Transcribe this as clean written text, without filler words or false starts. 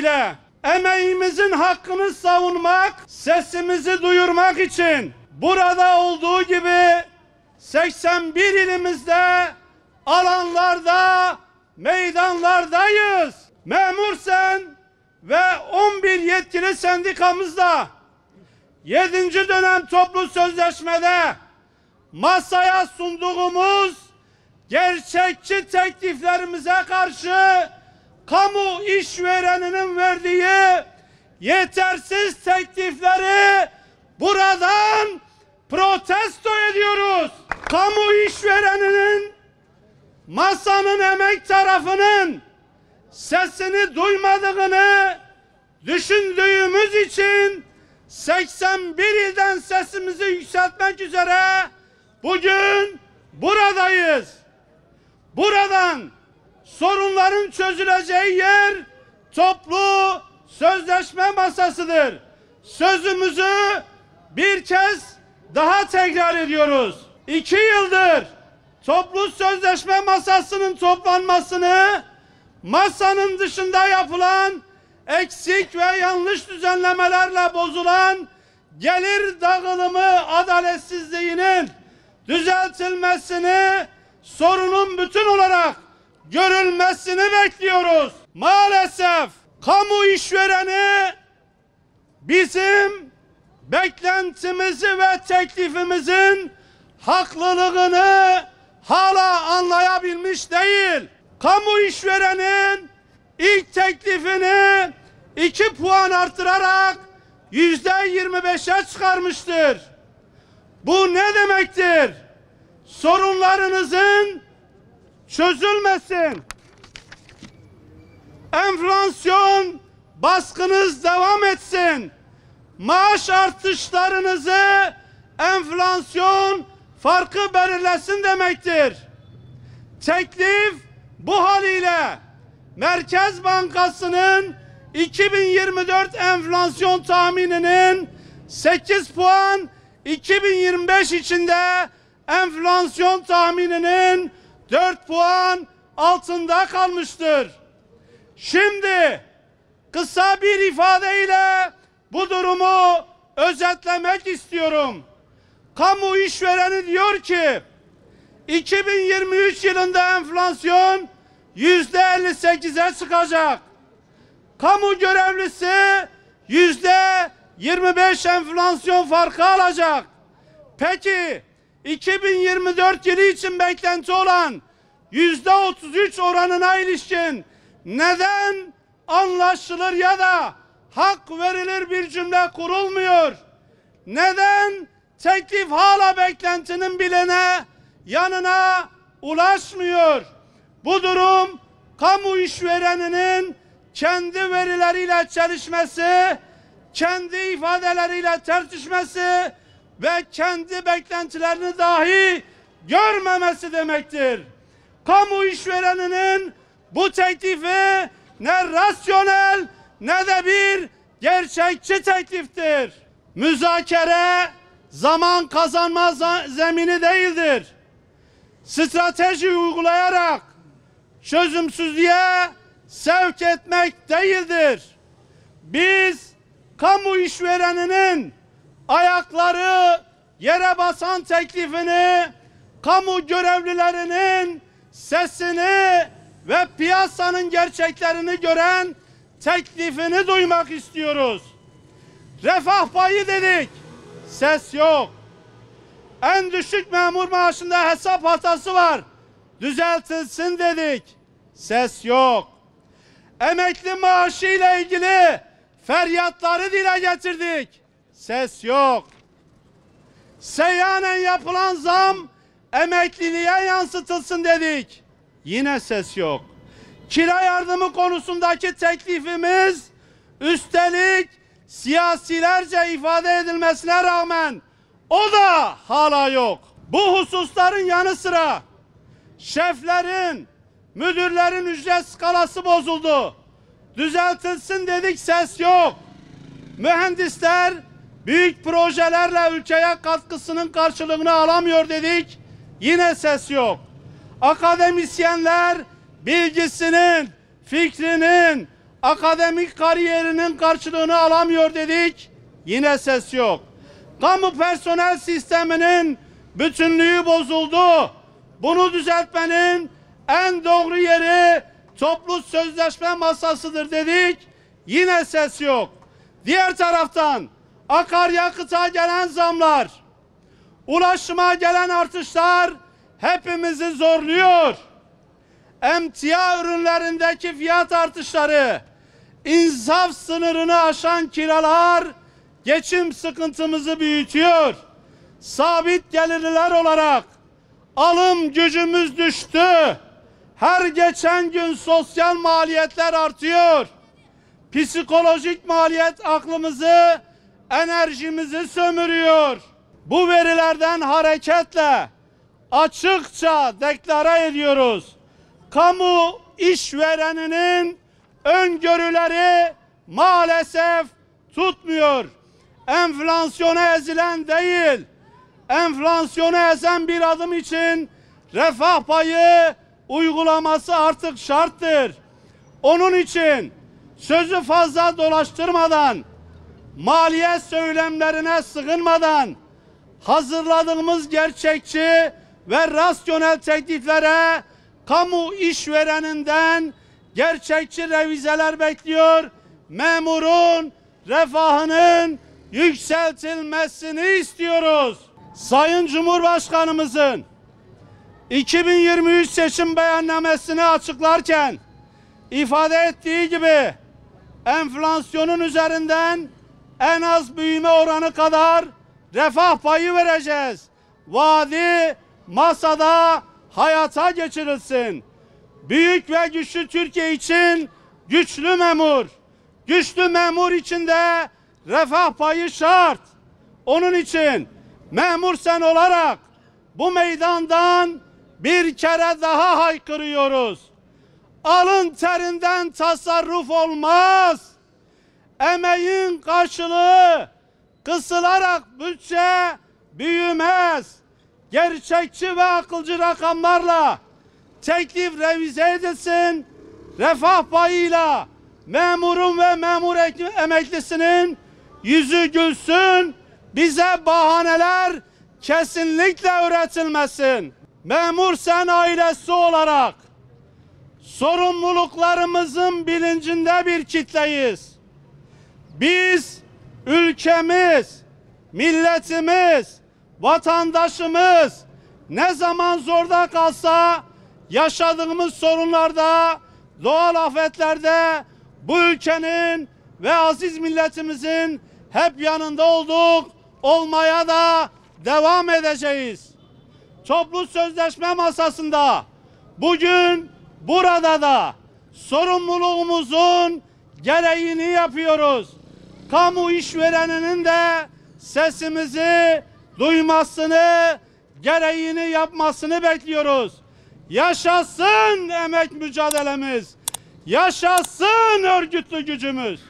sebebiyle emeğimizin hakkını savunmak, sesimizi duyurmak için burada olduğu gibi 81 ilimizde alanlarda, meydanlardayız. Memur Sen ve 11 yetkili sendikamızda 7. dönem toplu sözleşmede masaya sunduğumuz gerçekçi tekliflerimize karşı kamu işvereninin verdiği yetersiz teklifleri buradan protesto ediyoruz. Kamu işvereninin masanın emek tarafının sesini duymadığını düşündüğümüz için 81 ilden sesimizi yükseltmek üzere bugün buradayız. Buradan sorunların çözüleceği yer toplu sözleşme masasıdır. Sözümüzü bir kez daha tekrar ediyoruz. 2 yıldır toplu sözleşme masasının toplanmasını, masanın dışında yapılan eksik ve yanlış düzenlemelerle bozulan gelir dağılımı adaletsizliğinin düzeltilmesini, sorunun bütün olarak görülmesini bekliyoruz. Maalesef kamu işvereni bizim beklentimizi ve teklifimizin haklılığını hala anlayabilmiş değil. Kamu işverenin ilk teklifini 2 puan artırarak %25'e çıkarmıştır. Bu ne demektir? Sorunlarınızın çözülmesin, enflasyon baskınız devam etsin, maaş artışlarınızı enflasyon farkı belirlesin demektir. Teklif bu haliyle Merkez Bankası'nın 2024 enflasyon tahmininin 8 puan, 2025 içinde enflasyon tahmininin 4 puan altında kalmıştır. Şimdi kısa bir ifadeyle bu durumu özetlemek istiyorum. Kamu işvereni diyor ki 2023 yılında enflasyon %58'e çıkacak. Kamu görevlisi %25 enflasyon farkı alacak. Peki 2024 yılı için beklenti olan %33 oranına ilişkin neden anlaşılır ya da hak verilir bir cümle kurulmuyor? Neden teklif hala beklentinin bilene, yanına ulaşmıyor? Bu durum kamu işvereninin kendi verileriyle çelişmesi, kendi ifadeleriyle tartışması ve kendi beklentilerini dahi görmemesi demektir. Kamu işvereninin bu teklifi ne rasyonel ne de bir gerçekçi tekliftir. Müzakere zaman kazanma zemini değildir. Strateji uygulayarak çözümsüzlüğe sevk etmek değildir. Biz kamu işvereninin ayakları yere basan teklifini, kamu görevlilerinin sesini ve piyasanın gerçeklerini gören teklifini duymak istiyoruz. Refah payı dedik, ses yok. En düşük memur maaşında hesap hatası var, düzeltilsin dedik, ses yok. Emekli maaşı ile ilgili feryatları dile getirdik, ses yok. Seyyanen yapılan zam emekliliğe yansıtılsın dedik, yine ses yok. Kira yardımı konusundaki teklifimiz üstelik siyasilerce ifade edilmesine rağmen o da hala yok. Bu hususların yanı sıra şeflerin, müdürlerin ücret skalası bozuldu, düzeltilsin dedik, ses yok. Mühendisler büyük projelerle ülkeye katkısının karşılığını alamıyor dedik, yine ses yok. Akademisyenler bilgisinin, fikrinin, akademik kariyerinin karşılığını alamıyor dedik, yine ses yok. Kamu personel sisteminin bütünlüğü bozuldu. Bunu düzeltmenin en doğru yeri toplu sözleşme masasıdır dedik, yine ses yok. Diğer taraftan akaryakıta gelen zamlar, ulaşıma gelen artışlar hepimizi zorluyor. Emtia ürünlerindeki fiyat artışları, insaf sınırını aşan kiralar geçim sıkıntımızı büyütüyor. Sabit gelirliler olarak alım gücümüz düştü. Her geçen gün sosyal maliyetler artıyor. Psikolojik maliyet aklımızı, enerjimizi sömürüyor. Bu verilerden hareketle açıkça deklare ediyoruz. Kamu işvereninin öngörüleri maalesef tutmuyor. Enflasyona ezilen değil, enflasyona ezen bir adım için refah payı uygulaması artık şarttır. Onun için sözü fazla dolaştırmadan, maliyet söylemlerine sığınmadan hazırladığımız gerçekçi ve rasyonel tekliflere kamu işvereninden gerçekçi revizeler bekliyor. Memurun refahının yükseltilmesini istiyoruz. Sayın Cumhurbaşkanımızın 2023 seçim beyannamesini açıklarken ifade ettiği gibi enflasyonun üzerinden en az büyüme oranı kadar refah payı vereceğiz. Vaadi masada hayata geçirilsin. Büyük ve güçlü Türkiye için güçlü memur. Güçlü memur için de refah payı şart. Onun için memur sen olarak bu meydandan bir kere daha haykırıyoruz. Alın terinden tasarruf olmaz. Emeğin karşılığı kısılarak bütçe büyümez. Gerçekçi ve akılcı rakamlarla teklif revize edilsin. Refah payıyla memurun ve memur emeklisinin yüzü gülsün. Bize bahaneler kesinlikle üretilmesin. Memur sen ailesi olarak sorumluluklarımızın bilincinde bir kitleyiz. Biz ülkemiz, milletimiz, vatandaşımız ne zaman zorda kalsa yaşadığımız sorunlarda, doğal afetlerde bu ülkenin ve aziz milletimizin hep yanında olduk, olmaya da devam edeceğiz. Toplu sözleşme masasında bugün burada da sorumluluğumuzun gereğini yapıyoruz. Kamu işvereninin de sesimizi duymasını, gereğini yapmasını bekliyoruz. Yaşasın emek mücadelemiz, yaşasın örgütlü gücümüz.